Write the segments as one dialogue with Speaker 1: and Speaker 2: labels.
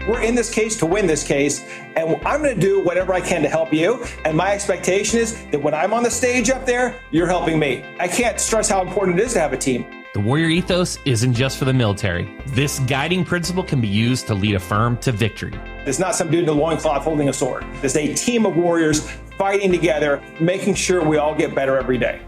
Speaker 1: We're in this case to win this case, and I'm going to do whatever I can to help you. And my expectation is that when I'm on the stage up there, you're helping me. I can't stress how important it is to have a team.
Speaker 2: The Warrior Ethos isn't just for the military. This guiding principle can be used to lead a firm to victory.
Speaker 1: It's not some dude in a loincloth holding a sword. It's a team of warriors fighting together, making sure we all get better every day.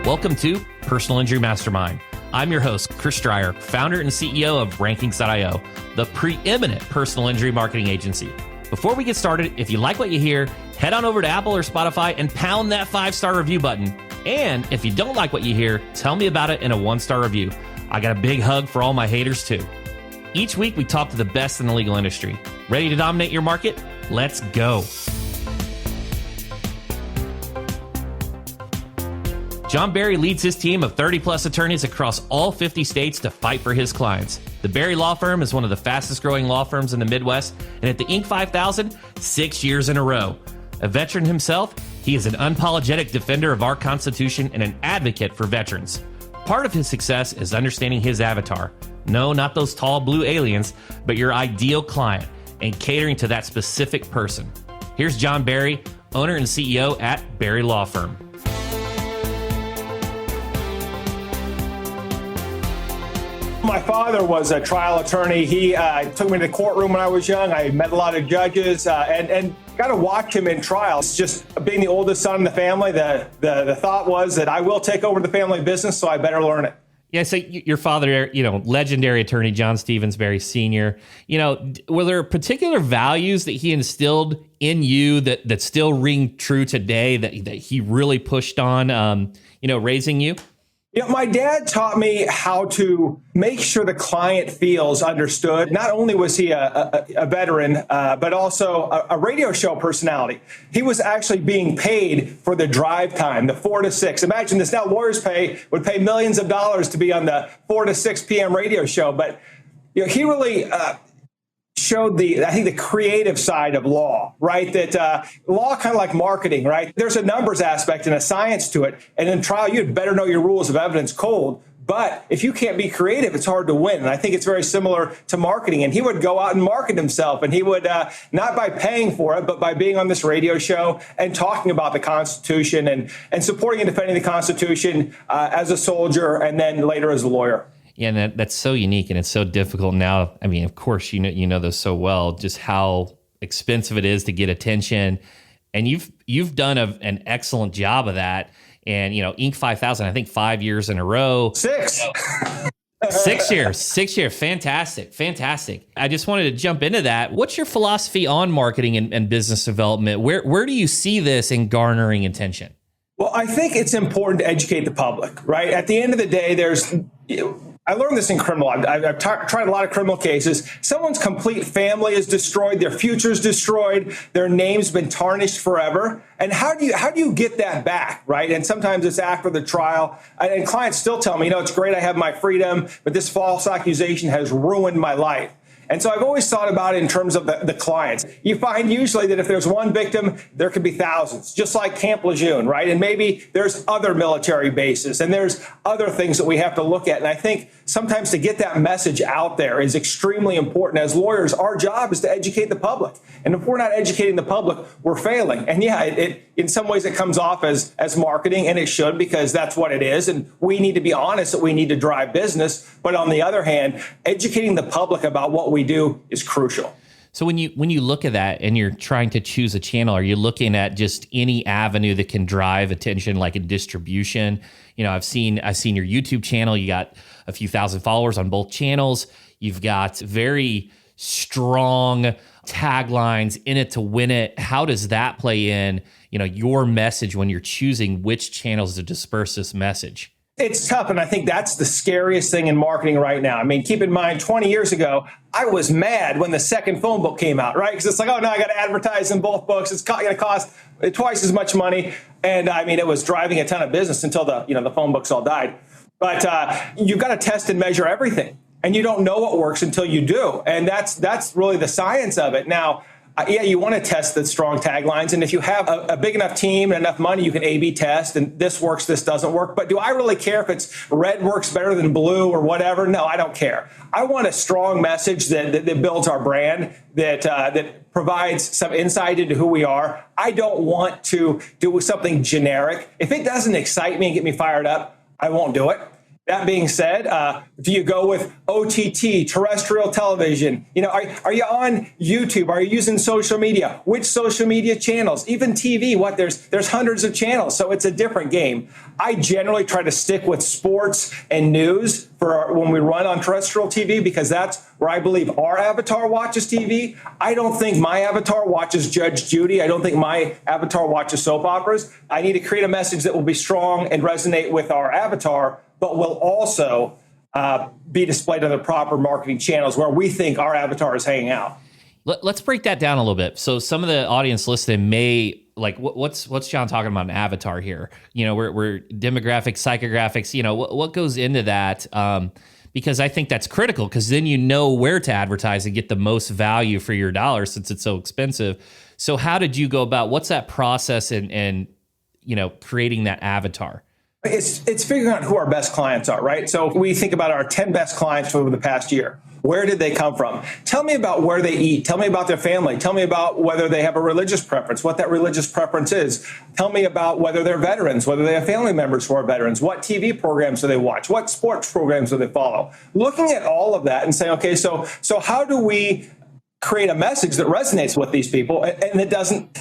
Speaker 2: Welcome to Personal Injury Mastermind. I'm your host, Chris Dreyer, founder and CEO of Rankings.io, the preeminent personal injury marketing agency. Before we get started, if you like what you hear, head on over to Apple or Spotify and pound that 5-star review button. And if you don't like what you hear, tell me about it in a 1-star review. I got a big hug for all my haters too. Each week we talk to the best in the legal industry. Ready to dominate your market? Let's go. John Barry leads his team of 30-plus attorneys across all 50 states to fight for his clients. The Barry Law Firm is one of the fastest-growing law firms in the Midwest, and at the Inc. 5000, 6 years in a row. A veteran himself, he is an unapologetic defender of our Constitution and an advocate for veterans. Part of his success is understanding his avatar. No, not those tall blue aliens, but your ideal client, and catering to that specific person. Here's John Barry, owner and CEO at Barry Law Firm.
Speaker 1: My father was a trial attorney. He took me to the courtroom when I was young. I met a lot of judges and got to watch him in trial. It's just being the oldest son in the family. The thought was that I will take over the family business, so I better learn it.
Speaker 2: Yeah, so your father, legendary attorney John Stevens Barry Sr., were there particular values that he instilled in you that still ring true today that he really pushed on, raising you?
Speaker 1: My dad taught me how to make sure the client feels understood. Not only was he a veteran, but also a radio show personality. He was actually being paid for the drive time, the 4 to 6. Imagine this now, lawyers would pay millions of dollars to be on the 4 to 6 p.m. radio show. But he really showed the creative side of law, right? That law kind of like marketing, right? There's a numbers aspect and a science to it. And in trial, you'd better know your rules of evidence cold. But if you can't be creative, it's hard to win. And I think it's very similar to marketing. And he would go out and market himself. And he would, not by paying for it, but by being on this radio show and talking about the Constitution and supporting and defending the Constitution as a soldier and then later as a lawyer.
Speaker 2: Yeah, and that's so unique and it's so difficult now. I mean, of course, you know this so well, just how expensive it is to get attention. And you've done an excellent job of that. And, Inc. 5000, I think 5 years in a row.
Speaker 1: 6.
Speaker 2: 6 years. 6 years. Fantastic. I just wanted to jump into that. What's your philosophy on marketing and business development? Where do you see this in garnering attention?
Speaker 1: Well, I think it's important to educate the public, right? At the end of the day, I learned this in criminal. I've tried a lot of criminal cases. Someone's complete family is destroyed. Their future's destroyed. Their name's been tarnished forever. And how do you get that back, right? And sometimes it's after the trial. And clients still tell me, it's great I have my freedom, but this false accusation has ruined my life. And so I've always thought about it in terms of the clients. You find usually that if there's one victim, there could be thousands, just like Camp Lejeune, right? And maybe there's other military bases and there's other things that we have to look at. And I think sometimes to get that message out there is extremely important. As lawyers, our job is to educate the public. And if we're not educating the public, we're failing. And yeah, it in some ways it comes off as marketing, and it should, because that's what it is. And we need to be honest that we need to drive business. But on the other hand, educating the public about what we do is crucial.
Speaker 2: So when you look at that and you're trying to choose a channel, are you looking at just any avenue that can drive attention, like a distribution? I've seen your YouTube channel. You got a few thousand followers on both channels. You've got very strong taglines, in it to win it. How does that play in, your message when you're choosing which channels to disperse this message?
Speaker 1: It's tough, and I think that's the scariest thing in marketing right now. I mean, keep in mind, 20 years ago, I was mad when the second phone book came out, right? Because it's like, oh, no, I got to advertise in both books. It's going to cost twice as much money. And I mean, it was driving a ton of business until the phone books all died. But you've got to test and measure everything. And you don't know what works until you do. And that's really the science of it. Now, yeah, you want to test the strong taglines. And if you have a big enough team and enough money, you can A/B test and this works, this doesn't work. But do I really care if it's red works better than blue or whatever? No, I don't care. I want a strong message that builds our brand, that provides some insight into who we are. I don't want to do something generic. If it doesn't excite me and get me fired up, I won't do it. That being said, do you go with OTT, terrestrial television? Are you on YouTube? Are you using social media? Which social media channels? Even TV, there's hundreds of channels, so it's a different game. I generally try to stick with sports and news for when we run on terrestrial TV because that's where I believe our avatar watches TV. I don't think my avatar watches Judge Judy. I don't think my avatar watches soap operas. I need to create a message that will be strong and resonate with our avatar, but will also be displayed on the proper marketing channels where we think our avatar is hanging out.
Speaker 2: Let's break that down a little bit. So some of the audience listening may like, what's John talking about an avatar here? We're demographics, psychographics, what goes into that? Because I think that's critical because then you know where to advertise and get the most value for your dollar since it's so expensive. So how did you go about, what's that process and creating that avatar?
Speaker 1: It's figuring out who our best clients are, right? So we think about our 10 best clients over the past year. Where did they come from? Tell me about where they eat. Tell me about their family. Tell me about whether they have a religious preference, what that religious preference is. Tell me about whether they're veterans, whether they have family members who are veterans. What TV programs do they watch? What sports programs do they follow? Looking at all of that and saying, okay, so how do we create a message that resonates with these people and that doesn't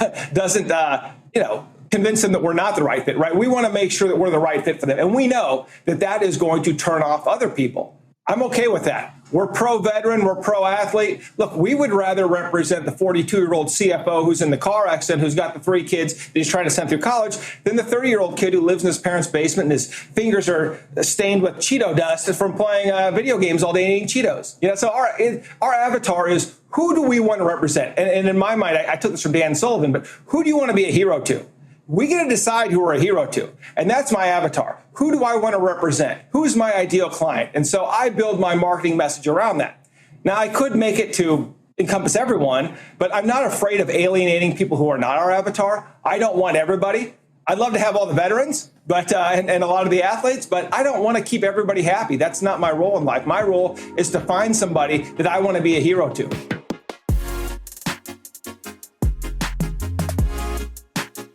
Speaker 1: convince them that we're not the right fit, right? We want to make sure that we're the right fit for them. And we know that is going to turn off other people. I'm okay with that. We're pro-veteran, we're pro-athlete. Look, we would rather represent the 42-year-old CFO who's in the car accident, who's got the 3 kids that he's trying to send through college, than the 30-year-old kid who lives in his parents' basement and his fingers are stained with Cheeto dust from playing video games all day and eating Cheetos. So our avatar is, who do we want to represent? And in my mind, I took this from Dan Sullivan, but who do you want to be a hero to? We get to decide who we're a hero to. And that's my avatar. Who do I want to represent? Who's my ideal client? And so I build my marketing message around that. Now, I could make it to encompass everyone, but I'm not afraid of alienating people who are not our avatar. I don't want everybody. I'd love to have all the veterans, but and a lot of the athletes, but I don't want to keep everybody happy. That's not my role in life. My role is to find somebody that I want to be a hero to.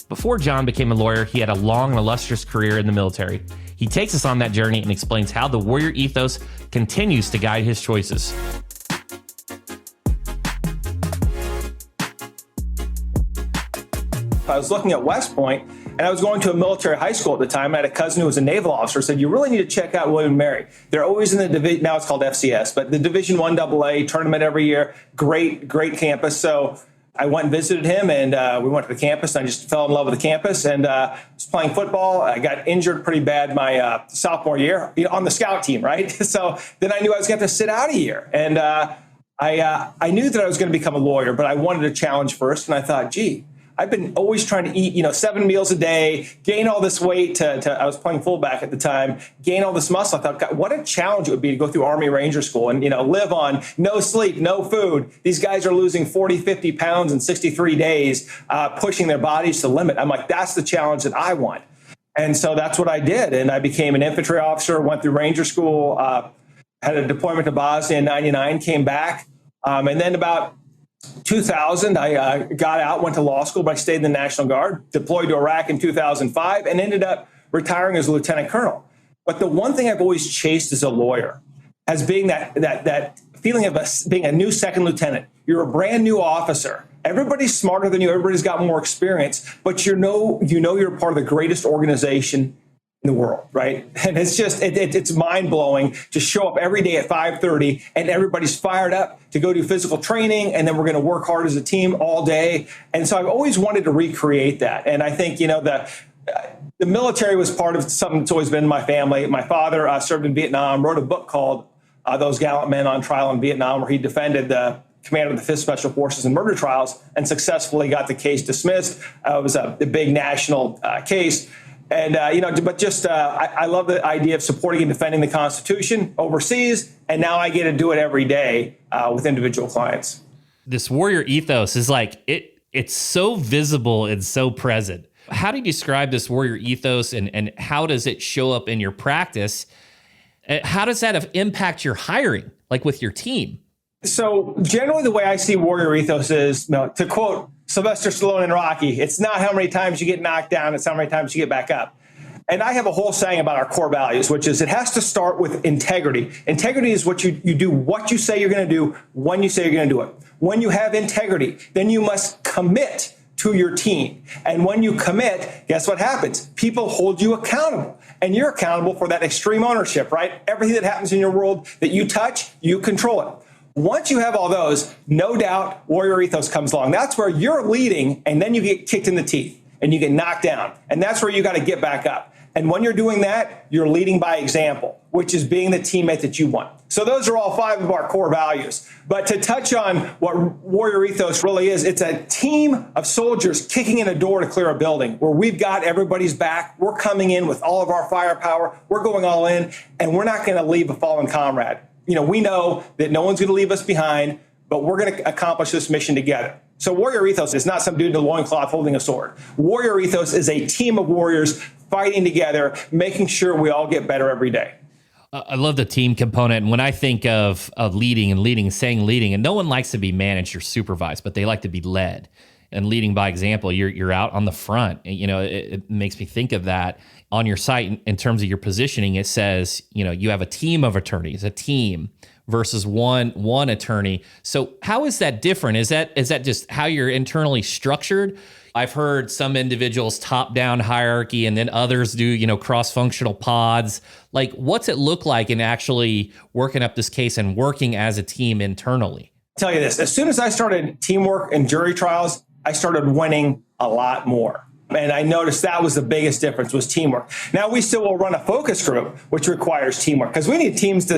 Speaker 2: Before John became a lawyer, he had a long and illustrious career in the military. He takes us on that journey and explains how the Warrior Ethos continues to guide his choices.
Speaker 1: I was looking at West Point, and I was going to a military high school at the time. I had a cousin who was a naval officer, said, you really need to check out William & Mary. They're always in the division, now it's called FCS, but the Division I AA tournament every year, great campus. So I went and visited him, and we went to the campus, and I just fell in love with the campus, and was playing football. I got injured pretty bad my sophomore year on the scout team, right? So then I knew I was going to have to sit out a year, and I knew that I was going to become a lawyer, but I wanted a challenge first, and I thought, gee, I've been always trying to eat, 7 meals a day, gain all this weight I was playing fullback at the time, gain all this muscle. I thought, God, what a challenge it would be to go through Army Ranger School and, live on no sleep, no food. These guys are losing 40, 50 pounds in 63 days, pushing their bodies to the limit. I'm like, that's the challenge that I want. And so that's what I did. And I became an infantry officer, went through Ranger School, had a deployment to Bosnia in 99, came back. And then about 2000, I got out, went to law school, but I stayed in the National Guard, deployed to Iraq in 2005, and ended up retiring as a lieutenant colonel. But the one thing I've always chased as a lawyer has been that feeling of being a new second lieutenant. You're a brand new officer. Everybody's smarter than you. Everybody's got more experience, but you know you're part of the greatest organization in the world, right? And it's just, it's mind-blowing to show up every day at 5:30 and everybody's fired up to go do physical training, and then we're going to work hard as a team all day. And so I've always wanted to recreate that. And I think, the military was part of something that's always been in my family. My father served in Vietnam, wrote a book called Those Gallant Men on Trial in Vietnam, where he defended the commander of the 5th Special Forces in murder trials and successfully got the case dismissed. It was a big national case. And, I love the idea of supporting and defending the Constitution overseas. And now I get to do it every day with individual clients.
Speaker 2: This warrior ethos is like, it's so visible and so present. How do you describe this warrior ethos and how does it show up in your practice? How does that impact your hiring, like with your team?
Speaker 1: So generally the way I see warrior ethos is, to quote Sylvester Stallone in Rocky, it's not how many times you get knocked down, it's how many times you get back up. And I have a whole saying about our core values, which is it has to start with integrity. Integrity is what you do what you say you're going to do when you say you're going to do it. When you have integrity, then you must commit to your team. And when you commit, guess what happens? People hold you accountable. And you're accountable for that extreme ownership, right? Everything that happens in your world that you touch, you control it. Once you have all those, no doubt, warrior ethos comes along. That's where you're leading, and then you get kicked in the teeth, and you get knocked down. And that's where you got to get back up. And when you're doing that, you're leading by example, which is being the teammate that you want. So those are all 5 of our core values. But to touch on what warrior ethos really is, it's a team of soldiers kicking in a door to clear a building where we've got everybody's back. We're coming in with all of our firepower. We're going all in, and we're not going to leave a fallen comrade. We know that no one's going to leave us behind, but we're going to accomplish this mission together. So warrior ethos is not some dude in a loincloth holding a sword. Warrior ethos is a team of warriors fighting together, making sure we all get better every day.
Speaker 2: I love the team component. And when I think of leading, and no one likes to be managed or supervised, but they like to be led. And leading by example, you're out on the front. It makes me think of that on your site in terms of your positioning. It says, you have a team of attorneys, a team versus one attorney. So how is that different? Is that just how you're internally structured? I've heard some individuals top-down hierarchy and then others do, cross-functional pods. Like, what's it look like in actually working up this case and working as a team internally? I'll
Speaker 1: tell you this, as soon as I started teamwork in jury trials, I started winning a lot more. And I noticed that was the biggest difference, was teamwork. Now, we still will run a focus group, which requires teamwork, because we need teams to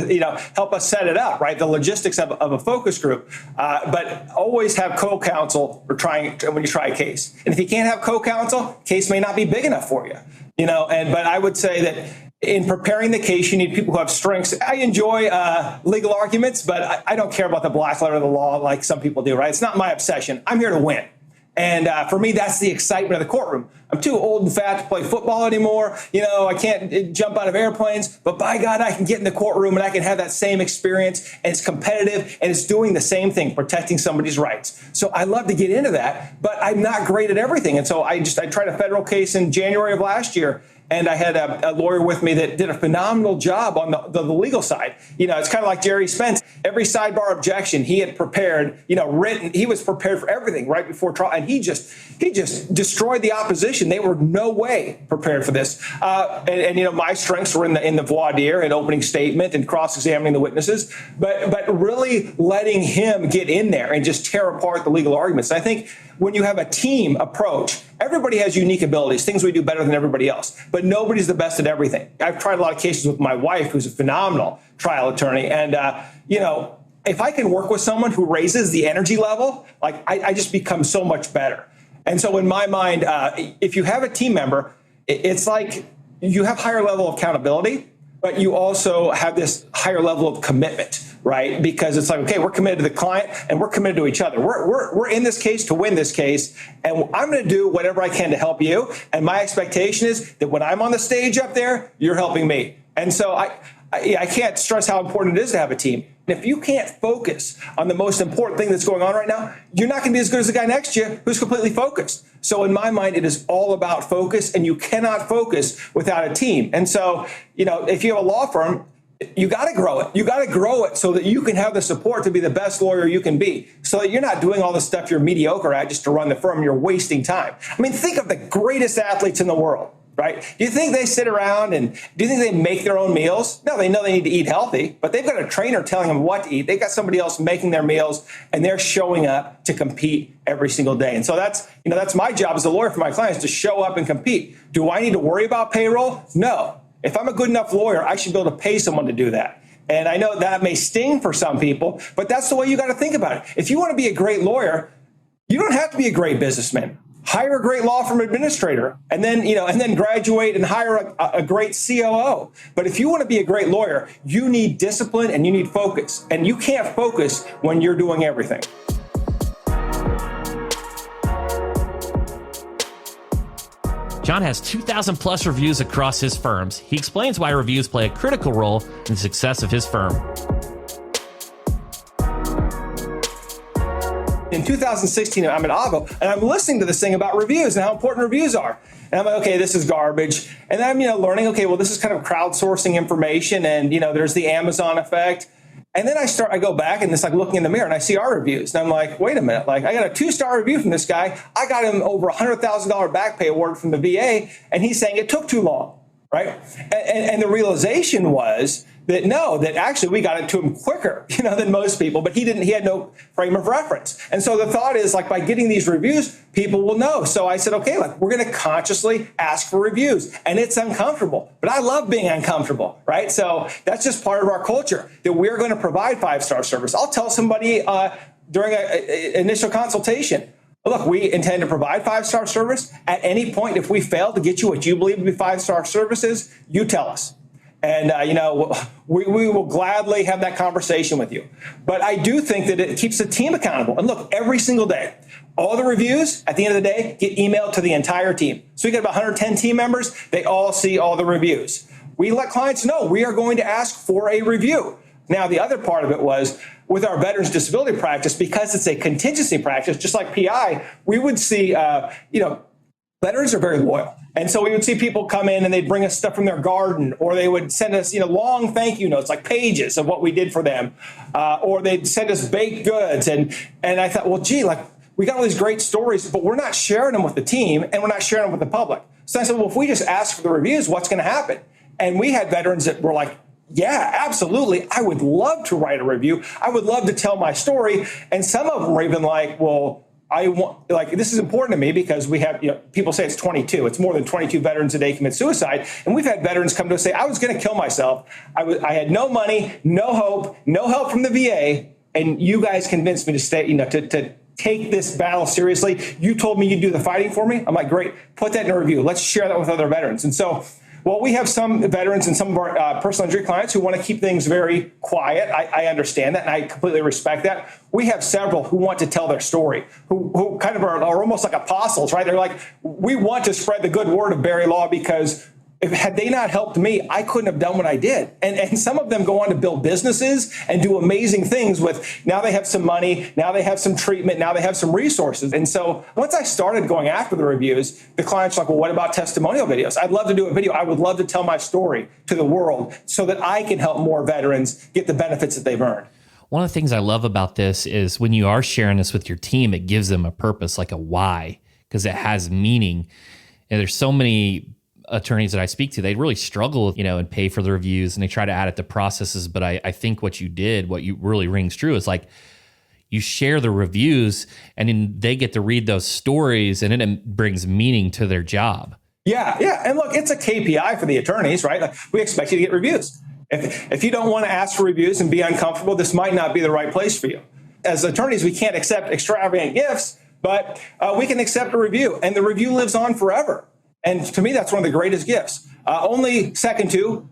Speaker 1: help us set it up, right? The logistics of a focus group. But always have co-counsel when you try a case. And if you can't have co-counsel, case may not be big enough for you. But I would say that in preparing the case, you need people who have strengths. I enjoy legal arguments, but I don't care about the black letter of the law like some people do, right? It's not my obsession. I'm here to win. And for me, that's the excitement of the courtroom. I'm too old and fat to play football anymore. I can't jump out of airplanes. But by God, I can get in the courtroom and I can have that same experience. And it's competitive and it's doing the same thing, protecting somebody's rights. So I love to get into that, but I'm not great at everything. And so I tried a federal case in January of last year. And I had a lawyer with me that did a phenomenal job on the legal side. It's kind of like Jerry Spence. Every sidebar objection he had prepared, written. He was prepared for everything right before trial, and he just destroyed the opposition. They were no way prepared for this. And my strengths were in the voir dire and opening statement and cross-examining the witnesses, but really letting him get in there and just tear apart the legal arguments. And I think when you have a team approach, everybody has unique abilities, things we do better than everybody else, but nobody's the best at everything. I've tried a lot of cases with my wife, who's a phenomenal trial attorney. And, if I can work with someone who raises the energy level, I just become so much better. And so in my mind, if you have a team member, it's like you have higher level of accountability, but you also have this higher level of commitment, right? Because it's like, okay, we're committed to the client and we're committed to each other. We're in this case to win this case, and I'm going to do whatever I can to help you. And my expectation is that when I'm on the stage up there, you're helping me. And so I can't stress how important it is to have a team. And if you can't focus on the most important thing that's going on right now, you're not going to be as good as the guy next to you who's completely focused. So in my mind, it is all about focus, and you cannot focus without a team. And so, if you have a law firm, you got to grow it. You got to grow it so that you can have the support to be the best lawyer you can be, so that you're not doing all the stuff you're mediocre at just to run the firm. You're wasting time. I mean, think of the greatest athletes in the world. Right? Do you think they sit around and do you think they make their own meals? No, they know they need to eat healthy, but they've got a trainer telling them what to eat. They've got somebody else making their meals, and they're showing up to compete every single day. And so that's my job as a lawyer for my clients, to show up and compete. Do I need to worry about payroll? No. If I'm a good enough lawyer, I should be able to pay someone to do that. And I know that may sting for some people, but that's the way you got to think about it. If you want to be a great lawyer, you don't have to be a great businessman. Hire a great law firm administrator, and then graduate and hire a great COO. But if you want to be a great lawyer, you need discipline and you need focus. And you can't focus when you're doing everything.
Speaker 2: John has 2,000 plus reviews across his firms. He explains why reviews play a critical role in the success of his firm.
Speaker 1: In 2016, I'm at Avo, and I'm listening to this thing about reviews and how important reviews are. And I'm like, okay, this is garbage. And then I'm, learning, okay, well, this is kind of crowdsourcing information, and, there's the Amazon effect. And then I go back and it's like looking in the mirror and I see our reviews. And I'm like, wait a minute, I got a 2-star review from this guy. I got him over $100,000 back pay award from the VA, and he's saying it took too long, right? And the realization was that actually we got it to him quicker, than most people, but he had no frame of reference. And so the thought is, by getting these reviews, people will know. So I said, okay, we're going to consciously ask for reviews, and it's uncomfortable, but I love being uncomfortable, right? So that's just part of our culture, that we're going to provide 5-star service. I'll tell somebody during an initial consultation, look, we intend to provide 5-star service. At any point, if we fail to get you what you believe to be 5-star services, you tell us. And, we will gladly have that conversation with you. But I do think that it keeps the team accountable. And look, every single day, all the reviews at the end of the day get emailed to the entire team. So we got about 110 team members. They all see all the reviews. We let clients know we are going to ask for a review. Now, the other part of it was with our veterans disability practice, because it's a contingency practice, just like PI, we would see, veterans are very loyal. And so we would see people come in and they'd bring us stuff from their garden, or they would send us, long thank you notes, like pages of what we did for them. Or they'd send us baked goods. And I thought, well, gee, we got all these great stories, but we're not sharing them with the team and we're not sharing them with the public. So I said, well, if we just ask for the reviews, what's going to happen? And we had veterans that were like, yeah, absolutely. I would love to write a review. I would love to tell my story. And some of them were even like, well, this is important to me because we have, people say it's 22. It's more than 22 veterans a day commit suicide. And we've had veterans come to us say, I was going to kill myself. I had no money, no hope, no help from the VA. And you guys convinced me to stay, to take this battle seriously. You told me you'd do the fighting for me. I'm like, great, put that in a review. Let's share that with other veterans. And so, well, we have some veterans and some of our personal injury clients who want to keep things very quiet. I understand that, and I completely respect that. We have several who want to tell their story, who kind of are almost like apostles, right? They're like, we want to spread the good word of Barry Law because had they not helped me, I couldn't have done what I did. And some of them go on to build businesses and do amazing things with, now they have some money, now they have some treatment, now they have some resources. And so once I started going after the reviews, the clients were like, well, what about testimonial videos? I'd love to do a video. I would love to tell my story to the world so that I can help more veterans get the benefits that they've earned.
Speaker 2: One of the things I love about this is when you are sharing this with your team, it gives them a purpose, like a why, because it has meaning. And there's so many attorneys that I speak to, they really struggle, and pay for the reviews, and they try to add it to processes. But I think what you really rings true is you share the reviews, and then they get to read those stories, and it brings meaning to their job.
Speaker 1: Yeah. And look, it's a KPI for the attorneys, right? We expect you to get reviews. If you don't want to ask for reviews and be uncomfortable, this might not be the right place for you. As attorneys, we can't accept extravagant gifts, but we can accept a review, and the review lives on forever. And to me, that's one of the greatest gifts. Only second to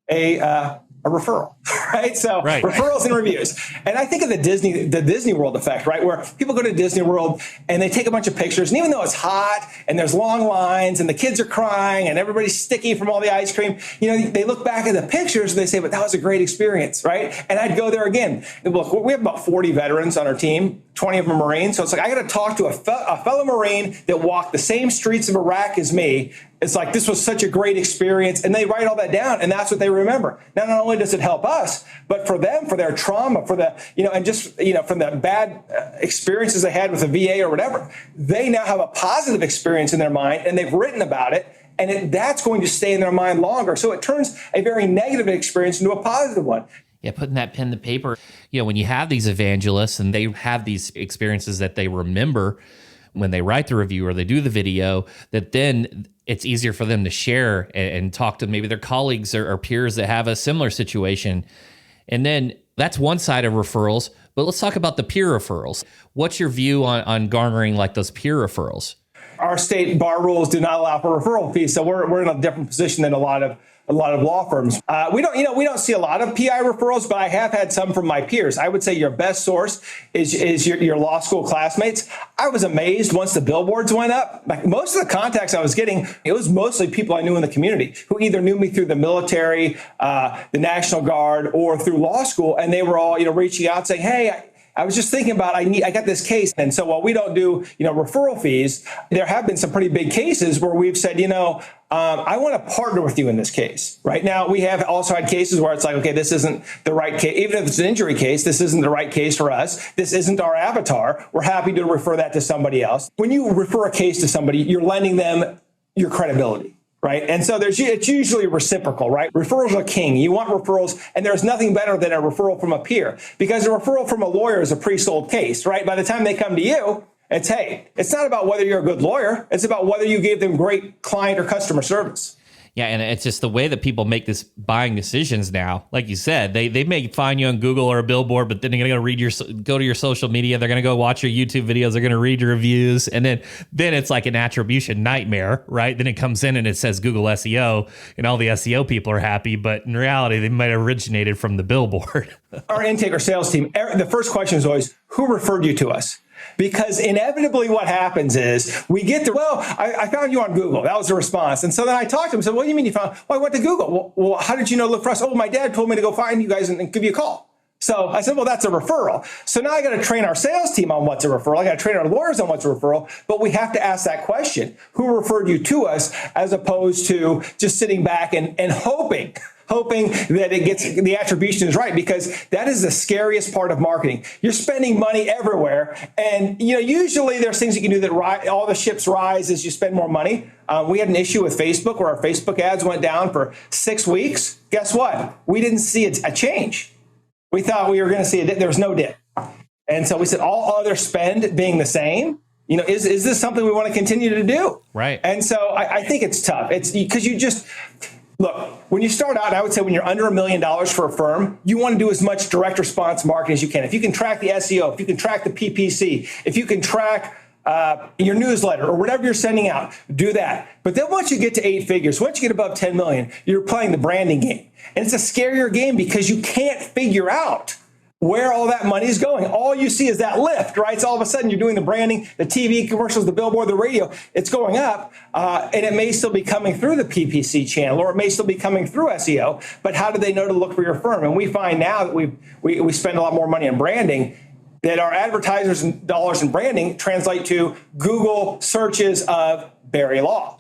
Speaker 1: a referral, right? So right. Referrals and reviews. And I think of the Disney World effect, right? Where people go to Disney World and they take a bunch of pictures, and even though it's hot and there's long lines and the kids are crying and everybody's sticky from all the ice cream, they look back at the pictures and they say, but that was a great experience, right? And I'd go there again. And look, we have about 40 veterans on our team, 20 of them Marines. So it's like, I got to talk to a fellow Marine that walked the same streets of Iraq as me. It's like, this was such a great experience. And they write all that down, and that's what they remember. Now, not only does it help us, but for them, for their trauma, for the, and just, from the bad experiences they had with the VA or whatever, they now have a positive experience in their mind, and they've written about it. And that's going to stay in their mind longer. So it turns a very negative experience into a positive one.
Speaker 2: Yeah, putting that pen to paper. When you have these evangelists and they have these experiences that they remember when they write the review or they do the video, that then it's easier for them to share and talk to maybe their colleagues or peers that have a similar situation. And then that's one side of referrals, but let's talk about the peer referrals. What's your view on garnering those peer referrals?
Speaker 1: Our state bar rules do not allow for referral fees, so we're in a different position than a lot of a lot of law firms. We don't see a lot of PI referrals, but I have had some from my peers. I would say your best source is your law school classmates. I was amazed once the billboards went up. Like most of the contacts I was getting, it was mostly people I knew in the community who either knew me through the military, the National Guard, or through law school, and they were all reaching out saying, "Hey, I was just thinking about, I got this case." And so while we don't do, referral fees, there have been some pretty big cases where we've said, I want to partner with you in this case. Right now, we have also had cases where it's like, okay, this isn't the right case. Even if it's an injury case, this isn't the right case for us. This isn't our avatar. We're happy to refer that to somebody else. When you refer a case to somebody, you're lending them your credibility. Right. And so it's usually reciprocal, right? Referrals are king. You want referrals, and there's nothing better than a referral from a peer, because a referral from a lawyer is a pre-sold case, right? By the time they come to you, it's not about whether you're a good lawyer. It's about whether you gave them great client or customer service.
Speaker 2: Yeah, and it's just the way that people make this buying decisions now. Like you said, they may find you on Google or a billboard, but then they're going to go to your social media. They're going to go watch your YouTube videos. They're going to read your reviews. And then it's like an attribution nightmare, right? Then it comes in and it says Google SEO, and all the SEO people are happy. But in reality, they might have originated from the billboard.
Speaker 1: Our intake or sales team, the first question is always, who referred you to us? Because inevitably what happens is we get to, I found you on Google. That was the response. And so then I talked to him and said, what do you mean you found? Well, I went to Google. Well, how did you know to look for us? Oh, my dad told me to go find you guys and give you a call. So I said, well, that's a referral. So now I got to train our sales team on what's a referral. I got to train our lawyers on what's a referral. But we have to ask that question: who referred you to us, as opposed to just sitting back and hoping that the attribution is right, because that is the scariest part of marketing. You're spending money everywhere. And, usually there's things you can do that all the ships rise as you spend more money. We had an issue with Facebook where our Facebook ads went down for 6 weeks. Guess what? We didn't see a change. We thought we were going to see there was no dip. And so we said, all other spend being the same, is this something we want to continue to do?
Speaker 2: Right.
Speaker 1: And so I think it's tough. It's because look, when you start out, I would say when you're under $1 million for a firm, you want to do as much direct response marketing as you can. If you can track the SEO, if you can track the PPC, if you can track your newsletter or whatever you're sending out, do that. But then once you get to 8 figures, once you get above 10 million, you're playing the branding game. And it's a scarier game because you can't figure out where all that money is going. All you see is that lift, right? So all of a sudden you're doing the branding, the TV commercials, the billboard, the radio, it's going up, and it may still be coming through the PPC channel, or it may still be coming through SEO, but how do they know to look for your firm? And we find now that we spend a lot more money on branding, that our advertisers and dollars in branding translate to Google searches of Barry Law.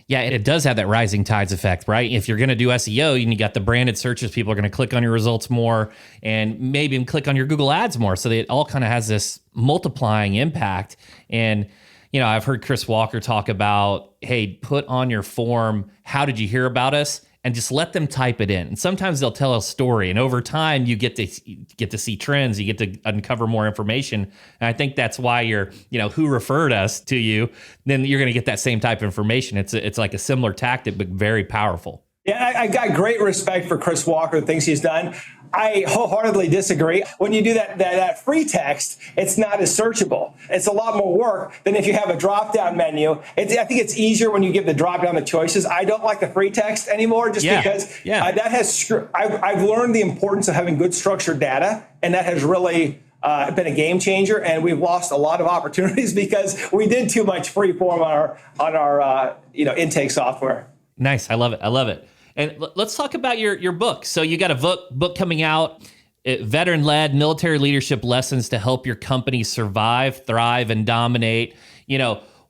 Speaker 2: Yeah, and it does have that rising tides effect, right? If you're going to do SEO and you got the branded searches, people are going to click on your results more, and maybe even click on your Google ads more. So it all kind of has this multiplying impact. And, I've heard Chris Walker talk about, hey, put on your form, how did you hear about us? And just let them type it in. And sometimes they'll tell a story, and over time you get to see trends, you get to uncover more information. And I think that's why who referred us to you, then you're going to get that same type of information. It's like a similar tactic, but very powerful.
Speaker 1: Yeah, I got great respect for Chris Walker, the things he's done. I wholeheartedly disagree. When you do that free text, it's not as searchable. It's a lot more work than if you have a drop-down menu. I think it's easier when you give the drop-down the choices. I don't like the free text anymore because that has. I've learned the importance of having good structured data, and that has really been a game changer. And we've lost a lot of opportunities because we did too much free form on our intake software.
Speaker 2: Nice, I love it. And let's talk about your book. So you got a book coming out, veteran-led military leadership lessons to help your company survive, thrive, and dominate.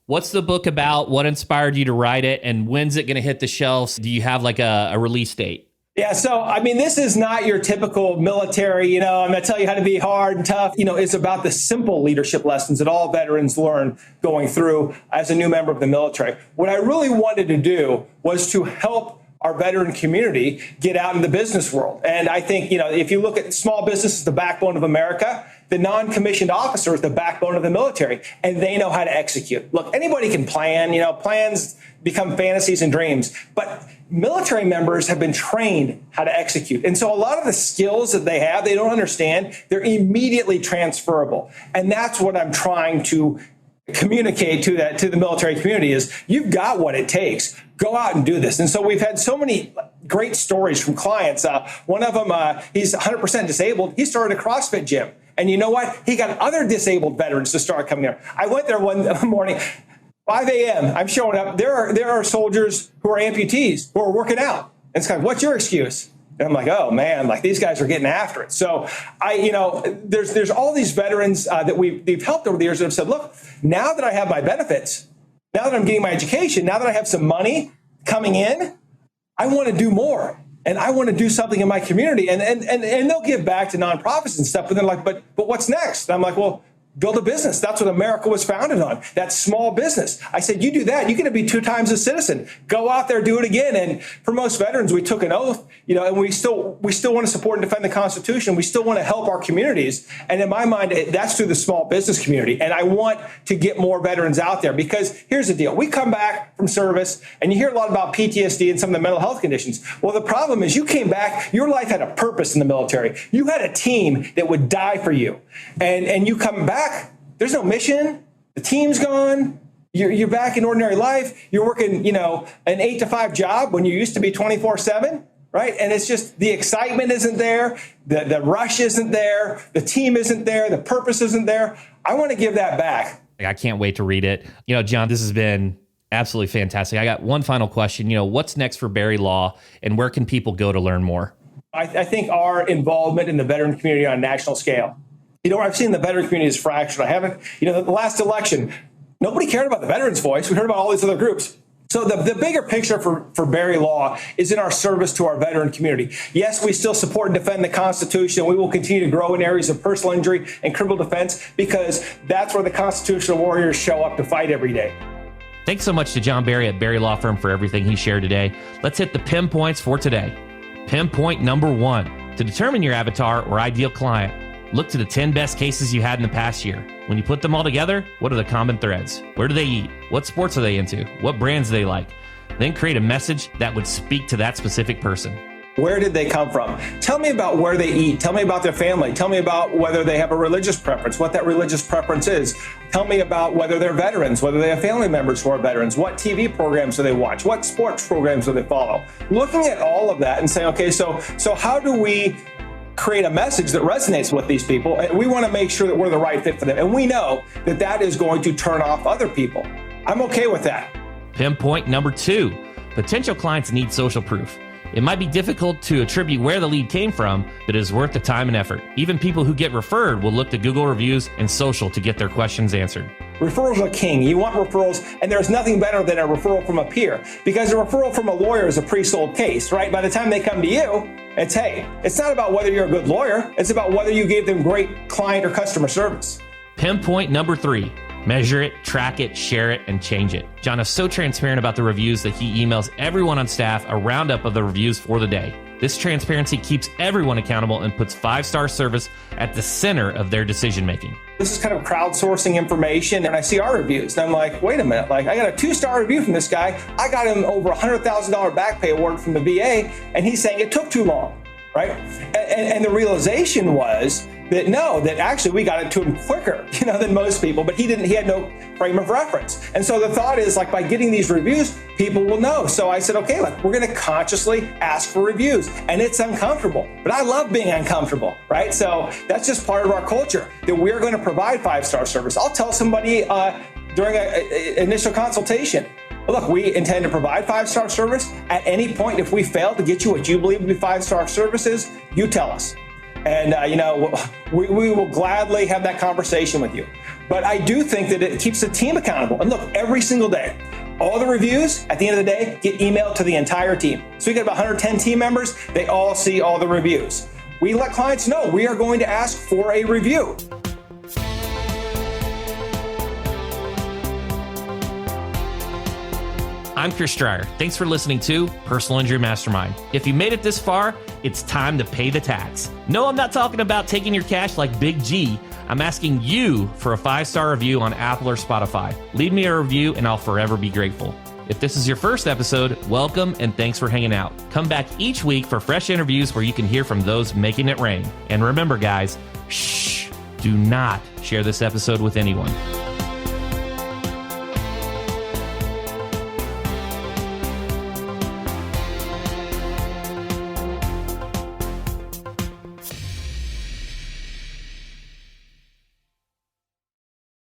Speaker 2: What's the book about? What inspired you to write it? And when's it going to hit the shelves? Do you have like a release date?
Speaker 1: Yeah, so this is not your typical military, I'm going to tell you how to be hard and tough. It's about the simple leadership lessons that all veterans learn going through as a new member of the military. What I really wanted to do was to help our veteran community get out in the business world. And I think, if you look at small business as the backbone of America, the non-commissioned officer is the backbone of the military, and they know how to execute. Look, anybody can plan, plans become fantasies and dreams, but military members have been trained how to execute. And so a lot of the skills that they have, they don't understand, they're immediately transferable. And that's what I'm trying to communicate to the military community is you've got what it takes. Go out and do this. And so we've had so many great stories from clients. One of them, he's 100% disabled. He started a CrossFit gym. And you know what? He got other disabled veterans to start coming there. I went there one morning, 5 a.m. I'm showing up. There are soldiers who are amputees who are working out. And it's kind of, what's your excuse? And I'm like, oh man, like these guys are getting after it. So there's all these veterans that we've helped over the years that have said, look, now that I have my benefits, now that I'm getting my education, now that I have some money coming in, I want to do more. And I want to do something in my community. And they'll give back to nonprofits and stuff. But they're like, but what's next? And I'm like, well, build a business. That's what America was founded on. That's small business. I said, you do that, you're going to be 2 times a citizen. Go out there, do it again. And for most veterans, we took an oath, and we still want to support and defend the Constitution. We still want to help our communities. And in my mind, that's through the small business community. And I want to get more veterans out there because here's the deal. We come back from service and you hear a lot about PTSD and some of the mental health conditions. Well, the problem is you came back, your life had a purpose in the military. You had a team that would die for you. And you come back, there's no mission. The team's gone. You're back in ordinary life. You're working, an 8 to 5 job when you used to be 24/7, right? And it's just the excitement isn't there. The rush isn't there. The team isn't there. The purpose isn't there. I want to give that back.
Speaker 2: I can't wait to read it. John, this has been absolutely fantastic. I got one final question. What's next for Barry Law and where can people go to learn more?
Speaker 1: I think our involvement in the veteran community on a national scale. I've seen the veteran community is fractured. I haven't, the last election, nobody cared about the veterans' voice. We heard about all these other groups. So the bigger picture for Barry Law is in our service to our veteran community. Yes, we still support and defend the Constitution. We will continue to grow in areas of personal injury and criminal defense because that's where the constitutional warriors show up to fight every day.
Speaker 2: Thanks so much to John Barry at Barry Law Firm for everything he shared today. Let's hit the PIM points for today. PIM point number 1. To determine your avatar or ideal client, look to the 10 best cases you had in the past year. When you put them all together, what are the common threads? Where do they eat? What sports are they into? What brands do they like? Then create a message that would speak to that specific person.
Speaker 1: Where did they come from? Tell me about where they eat. Tell me about their family. Tell me about whether they have a religious preference, what that religious preference is. Tell me about whether they're veterans, whether they have family members who are veterans. What TV programs do they watch? What sports programs do they follow? Looking at all of that and saying, okay, so how do we create a message that resonates with these people? And we want to make sure that we're the right fit for them. And we know that that is going to turn off other people. I'm okay with that.
Speaker 2: PIM point number 2. Potential clients need social proof. It might be difficult to attribute where the lead came from, but it is worth the time and effort. Even people who get referred will look to Google reviews and social to get their questions answered.
Speaker 1: Referrals are king. You want referrals, and there's nothing better than a referral from a peer, because a referral from a lawyer is a pre-sold case, right? By the time they come to you, it's not about whether you're a good lawyer. It's about whether you gave them great client or customer service.
Speaker 2: PIM point number 3. Measure it, track it, share it, and change it. John is so transparent about the reviews that he emails everyone on staff a roundup of the reviews for the day. This transparency keeps everyone accountable and puts 5-star service at the center of their decision-making.
Speaker 1: This is kind of crowdsourcing information, and I see our reviews, and I'm like, wait a minute, I got a 2-star review from this guy. I got him over $100,000 back pay award from the VA, and he's saying it took too long, right? And the realization was that actually we got it to him quicker, than most people, but he had no frame of reference. And so the thought is, by getting these reviews, people will know. So I said, okay, we're going to consciously ask for reviews, and it's uncomfortable, but I love being uncomfortable, right? So that's just part of our culture, that we're going to provide 5-star service. I'll tell somebody during an initial consultation, look, we intend to provide 5-star service. At any point, if we fail to get you what you believe to be 5-star services, you tell us. And, we will gladly have that conversation with you. But I do think that it keeps the team accountable. And look, every single day, all the reviews at the end of the day get emailed to the entire team. So we get about 110 team members. They all see all the reviews. We let clients know we are going to ask for a review.
Speaker 2: I'm Chris Dreyer. Thanks for listening to Personal Injury Mastermind. If you made it this far, it's time to pay the tax. No, I'm not talking about taking your cash like Big G. I'm asking you for a 5-star review on Apple or Spotify. Leave me a review and I'll forever be grateful. If this is your first episode, welcome and thanks for hanging out. Come back each week for fresh interviews where you can hear from those making it rain. And remember, guys, do not share this episode with anyone.